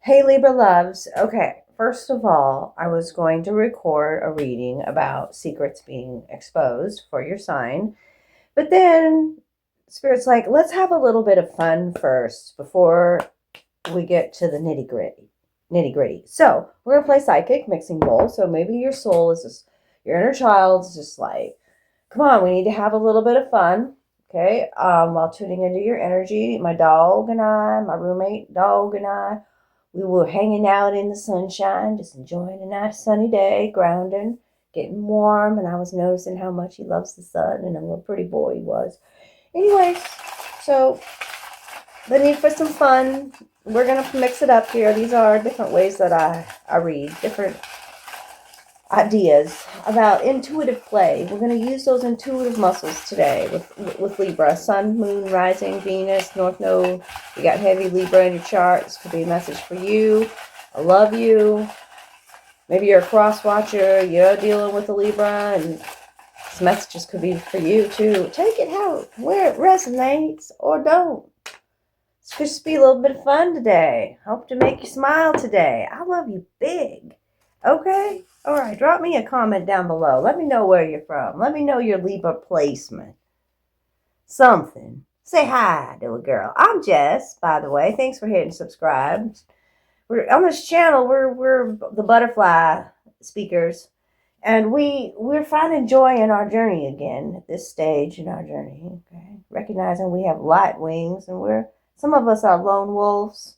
Hey Libra loves. Okay, first of all, I was going to record a reading about secrets being exposed for your sign. But then Spirit's like, let's have a little bit of fun first before we get to the nitty gritty. Nitty gritty. So we're gonna play psychic mixing bowl. So maybe your soul is just your inner child's just like, come on, we need to have a little bit of fun. Okay. While tuning into your energy, my dog and I, my roommate dog and I, we were hanging out in the sunshine, just enjoying a nice sunny day, grounding, getting warm, and I was noticing how much he loves the sun and a little pretty boy he was. Anyways, so the need for some fun. We're going to mix it up here. These are different ways that I read, different ideas about intuitive play. We're going to use those intuitive muscles today with Libra. Sun, Moon, Rising, Venus, North Node. You got heavy Libra in your chart. This could be a message for you. I love you. Maybe you're a cross watcher. You're dealing with a Libra, and this messages could be for you too. Take it out where it resonates or don't. This could just be a little bit of fun today. Hope to make you smile today. I love you big. Okay? All right. Drop me a comment down below. Let me know where you're from. Let me know your Libra placement. Something. Say hi to a girl. I'm Jess, by the way. Thanks for hitting subscribe. We're on this channel. We're the butterfly speakers, and we're finding joy in our journey again at this stage in our journey. Okay, recognizing we have light wings, and some of us are lone wolves.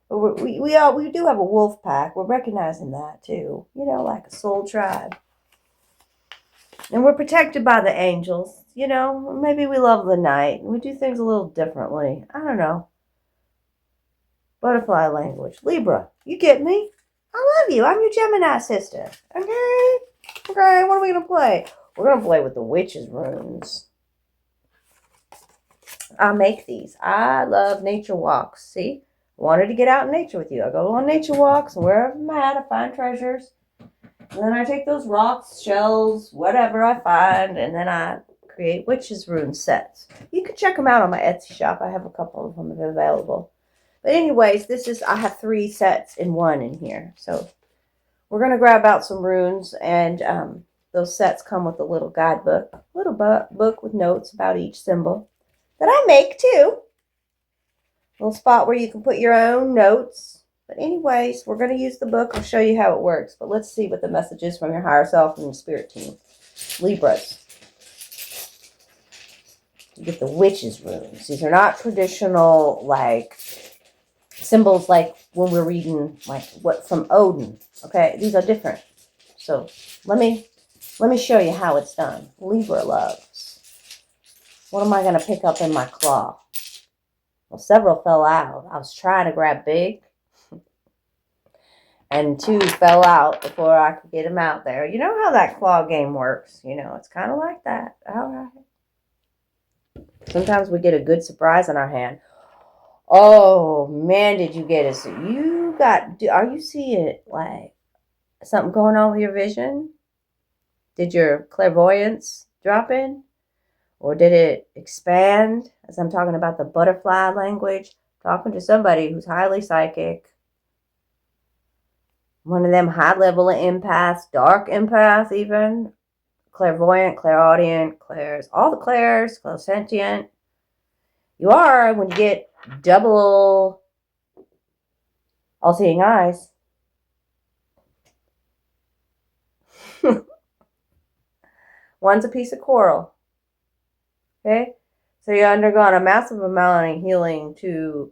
But we do have a wolf pack. We're recognizing that too. You know, like a soul tribe. And we're protected by the angels. You know, maybe we love the night. We do things a little differently. I don't know. Butterfly language. Libra. You get me? I love you. I'm your Gemini sister. Okay? Okay, what are we going to play? We're going to play with the witch's runes. I make these. I love nature walks. See? Wanted to get out in nature with you. I go on nature walks, and wherever I'm at, I find treasures. And then I take those rocks, shells, whatever I find, and then I create witch's rune sets. You can check them out on my Etsy shop. I have a couple of them available. But anyways, I have 3 sets in one in here. So we're going to grab out some runes, and those sets come with a little guidebook, book with notes about each symbol that I make too. Little spot where you can put your own notes. But anyways, we're going to use the book. I'll show you how it works. But let's see what the message is from your higher self and your spirit team. Libras. You get the witch's runes. These are not traditional, like, symbols like when we're reading, like, what from Odin. Okay? These are different. So let me show you how it's done. Libra loves. What am I going to pick up in my claw? Well, several fell out. I was trying to grab big, and 2 fell out before I could get them out there. You know how that claw game works. You know, it's kind of like that. All right. Sometimes we get a good surprise in our hand. Oh, man, did you get it? So are you seeing like something going on with your vision? Did your clairvoyance drop in? Or did it expand? As I'm talking about the butterfly language, talking to somebody who's highly psychic. One of them high-level empaths, dark empath even. Clairvoyant, clairaudient, clairs, all the clairs, clairsentient. You are when you get double all-seeing eyes. One's a piece of coral. Okay? So you undergone a massive amount of healing to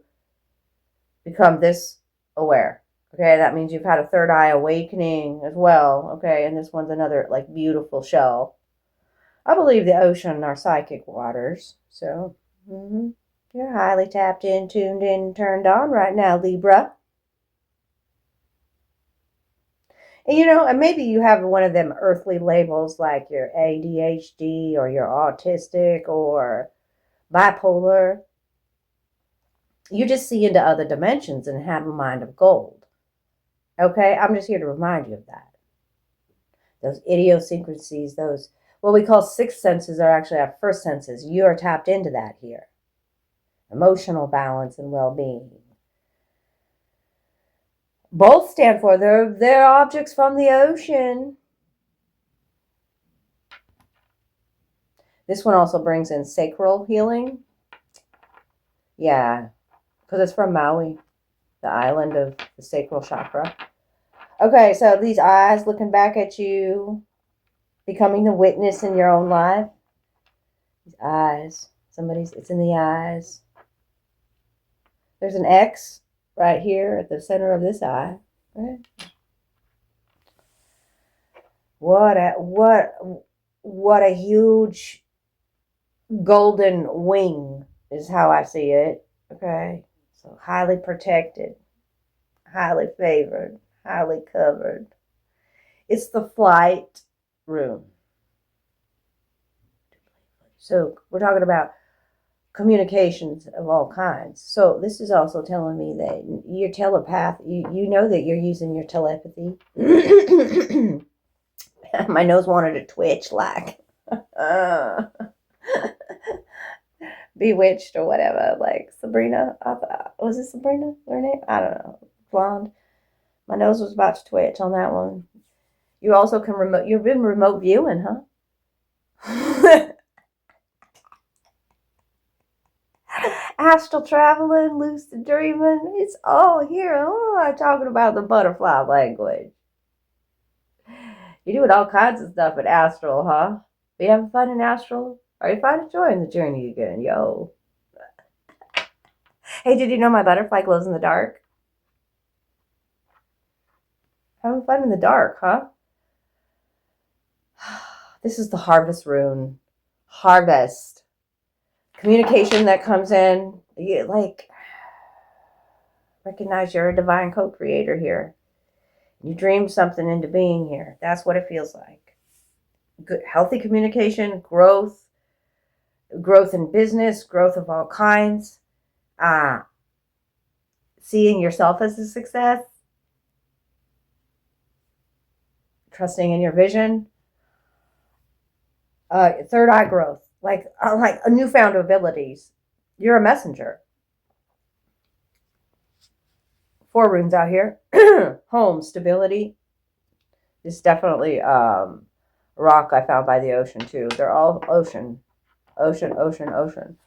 become this aware. Okay, that means you've had a third eye awakening as well. Okay, and this one's another like beautiful shell. I believe the ocean are psychic waters. So you're highly tapped in, tuned in, turned on right now, Libra. And you know, and maybe you have one of them earthly labels like you're ADHD or you're autistic or bipolar. You just see into other dimensions and have a mind of gold. Okay, I'm just here to remind you of that. Those idiosyncrasies, those what we call sixth senses are actually our first senses. You are tapped into that here. Emotional balance and well-being. Both stand for, they're objects from the ocean. This one also brings in sacral healing. Yeah, because it's from Maui, the island of the sacral chakra. Okay, so these eyes looking back at you, becoming the witness in your own life. These eyes. It's in the eyes. There's an X right here at the center of this eye. Right? What a huge golden wing is how I see it. Okay. So highly protected, highly favored, highly covered. It's the flight room. So we're talking about communications of all kinds. So this is also telling me that your telepath, you know that you're using your telepathy. My nose wanted to twitch like Bewitched or whatever, like Sabrina. Was it Sabrina? Her name? I don't know. Blonde. My nose was about to twitch on that one. You also can you've been remote viewing, huh? Astral traveling, lucid dreaming. It's all here. Oh, I'm talking about the butterfly language. You're doing all kinds of stuff in astral, huh? Are you having fun in astral? Are you finding joy in the journey again? Yo. Hey, did you know my butterfly glows in the dark? Having fun in the dark, huh? This is the harvest rune. Harvest. Communication that comes in. You, like, recognize you're a divine co-creator here. You dreamed something into being here. That's what it feels like. Good, healthy communication, growth in business, growth of all kinds. Seeing yourself as a success. Trusting in your vision. Third eye growth. Like a newfound abilities. You're a messenger. 4 runes out here. Home, stability. This is definitely rock I found by the ocean too. They're all ocean. Ocean, ocean, ocean.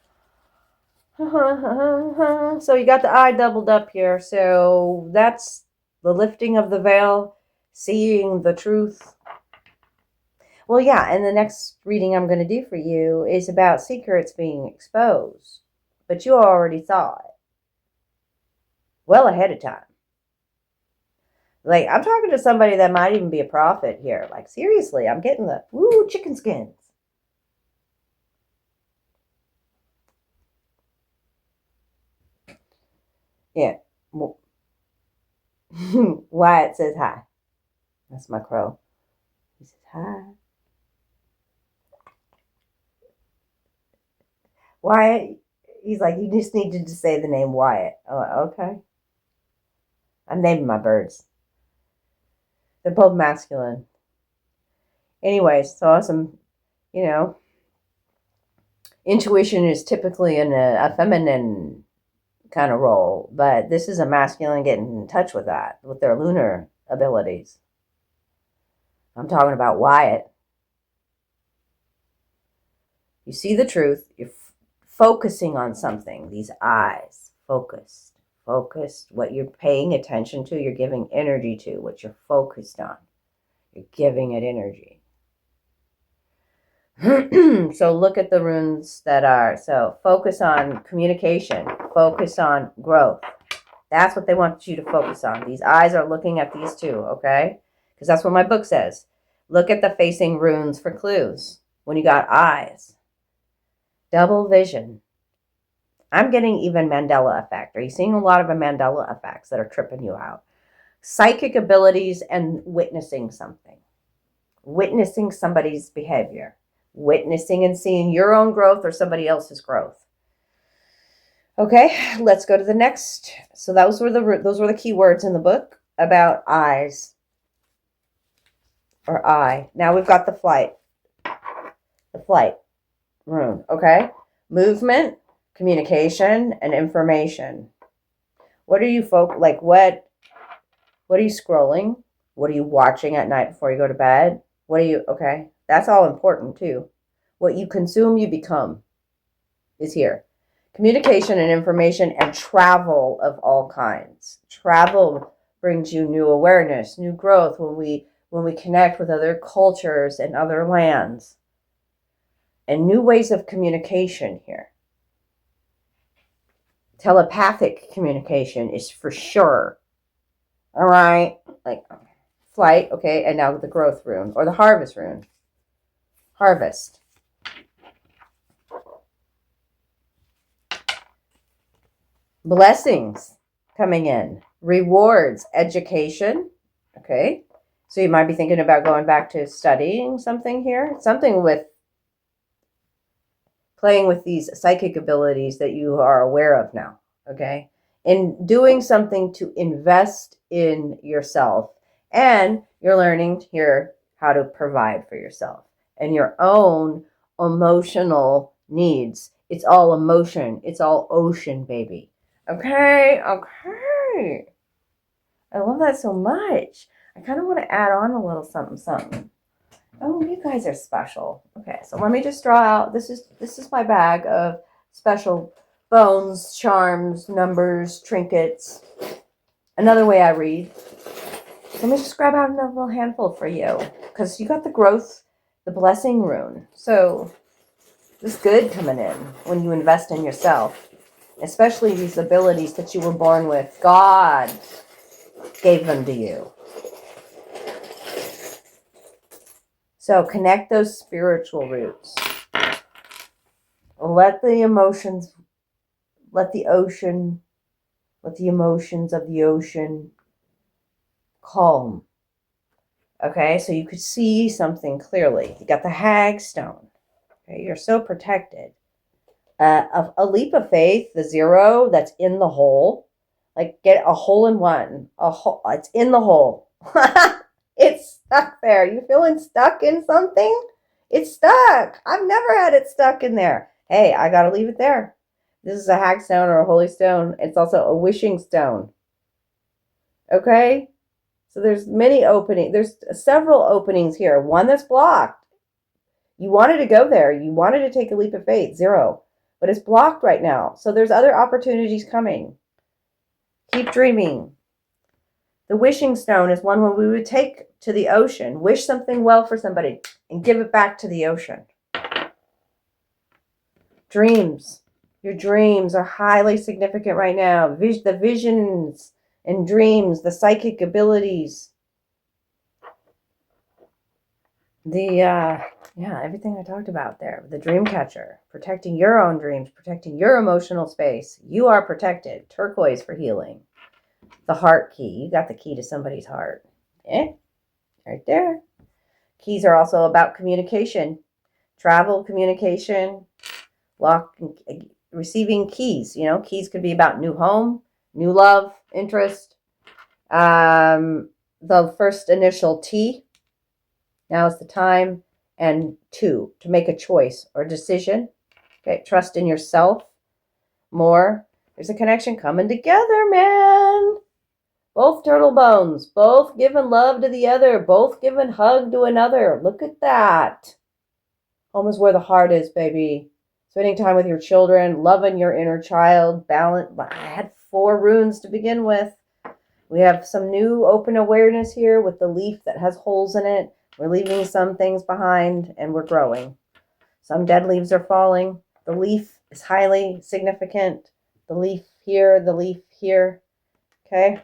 So you got the eye doubled up here. So that's the lifting of the veil, seeing the truth. Well, yeah, and the next reading I'm going to do for you is about secrets being exposed. But you already saw it. Well ahead of time. Like, I'm talking to somebody that might even be a prophet here. Like, seriously, I'm getting the, chicken skins. Yeah. Wyatt says hi. That's my crow. He says hi. Wyatt, he's like, you just needed to say the name Wyatt. I'm like, okay. I'm naming my birds. They're both masculine. Anyways, so awesome. Intuition is typically in a feminine kind of role, but this is a masculine getting in touch with that, with their lunar abilities. I'm talking about Wyatt. You see the truth. You're focusing on something. These eyes, focused. What you're paying attention to, you're giving energy to. What you're focused on, you're giving it energy. So look at the runes that are, so focus on communication, focus on growth. That's what they want you to focus on. These eyes are looking at these two, okay? Because that's what my book says. Look at the facing runes for clues when you got eyes. Double vision. I'm getting even Mandela effect. Are you seeing a lot of Mandela effects that are tripping you out? Psychic abilities and witnessing something. Witnessing somebody's behavior. Witnessing and seeing your own growth or somebody else's growth. Okay, let's go to the next. So those were the key words in the book about eyes or eye. Now we've got the flight rune. Okay, movement, communication, and information. What are you like? What What are you scrolling? What are you watching at night before you go to bed? Okay, that's all important too. What you consume, you become is here. Communication and information and travel of all kinds. Travel brings you new awareness, new growth when we connect with other cultures and other lands. And new ways of communication here. Telepathic communication is for sure. All right? Like flight, okay, and now the growth rune or the harvest rune. Harvest. Blessings coming in. Rewards, education. Okay. So you might be thinking about going back to studying something here. Something with playing with these psychic abilities that you are aware of now. Okay. And doing something to invest in yourself. And you're learning here how to provide for yourself and your own emotional needs. It's all emotion. It's all ocean, baby. Okay. Okay. I love that so much. I kind of want to add on a little something, something. Oh, you guys are special. Okay, so let me just draw out. This is my bag of special bones, charms, numbers, trinkets. Another way I read. So let me just grab out another little handful for you, because you got the growth, the blessing rune. So there's good coming in when you invest in yourself, especially these abilities that you were born with. God gave them to you. So connect those spiritual roots. Let the emotions, let the emotions of the ocean calm. Okay, so you could see something clearly. You got the hag stone. Okay, you're so protected. A leap of faith, the 0 that's in the hole. Like get a hole in one. It's in the hole. It's stuck there. You feeling stuck in something? It's stuck. I've never had it stuck in there. Hey, I got to leave it there. This is a hag stone or a holy stone. It's also a wishing stone. Okay? So there's many openings. There's several openings here. One that's blocked. You wanted to go there. You wanted to take a leap of faith. 0. But it's blocked right now. So there's other opportunities coming. Keep dreaming. The wishing stone is one where we would take to the ocean, wish something well for somebody, and give it back to the ocean. Dreams. Your dreams are highly significant right now. The visions and dreams, the psychic abilities. Everything I talked about there. The dream catcher. Protecting your own dreams, protecting your emotional space. You are protected. Turquoise for healing. The heart key. You got the key to somebody's heart. Right there. Keys are also about communication. Travel, communication, receiving keys. You know, keys could be about new home, new love, interest. The first initial T. Now is the time. And 2, to make a choice or decision. Okay, trust in yourself more. There's a connection coming together, man. Both turtle bones, both giving love to the other, both giving hug to another. Look at that. Home is where the heart is, baby. Spending time with your children, loving your inner child, balance. I had 4 runes to begin with. We have some new open awareness here with the leaf that has holes in it. We're leaving some things behind and we're growing. Some dead leaves are falling. The leaf is highly significant. The leaf here, the leaf here. Okay.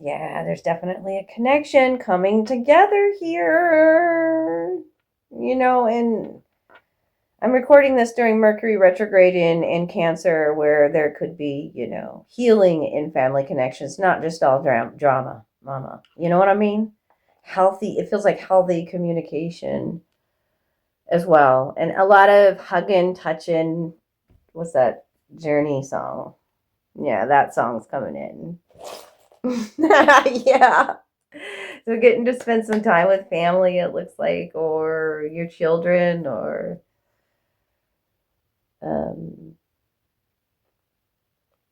Yeah, there's definitely a connection coming together here. You know, and I'm recording this during Mercury retrograde in Cancer, where there could be, healing in family connections, not just all drama, mama. You know what I mean? Healthy, it feels like healthy communication as well. And a lot of hugging, touching. What's that Journey song? Yeah, that song's coming in. Yeah. So getting to spend some time with family, it looks like, or your children, or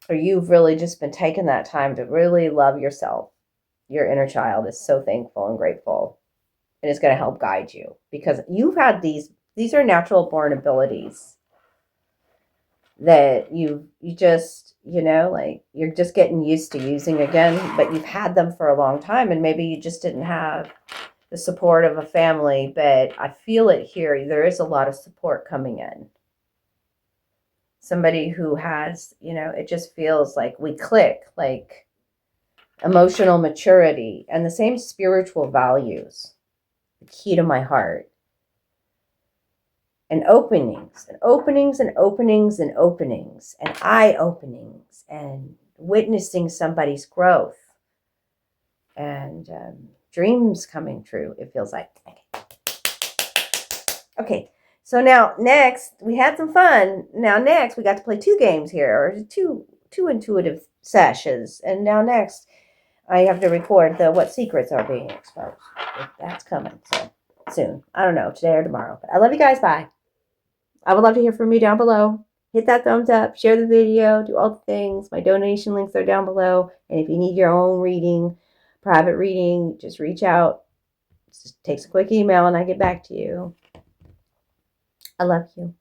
or you've really just been taking that time to really love yourself. Your inner child is so thankful and grateful, and it's going to help guide you because you've had these are natural born abilities that you just, like you're just getting used to using again, but you've had them for a long time, and maybe you just didn't have the support of a family, but I feel it here. There is a lot of support coming in. Somebody who has, it just feels like we click, like emotional maturity and the same spiritual values, the key to my heart. And openings and openings and openings and openings and eye openings and witnessing somebody's growth and dreams coming true, it feels like. Okay, so now next, we had some fun. Now next, we got to play 2 games here, or two intuitive sessions. And now next, I have to record the what secrets are being exposed. That's coming so soon. I don't know, today or tomorrow. But I love you guys. Bye. I would love to hear from you down below. Hit that thumbs up, share the video, do all the things. My donation links are down below. And if you need your own reading, private reading, just reach out. It just takes a quick email and I get back to you. I love you.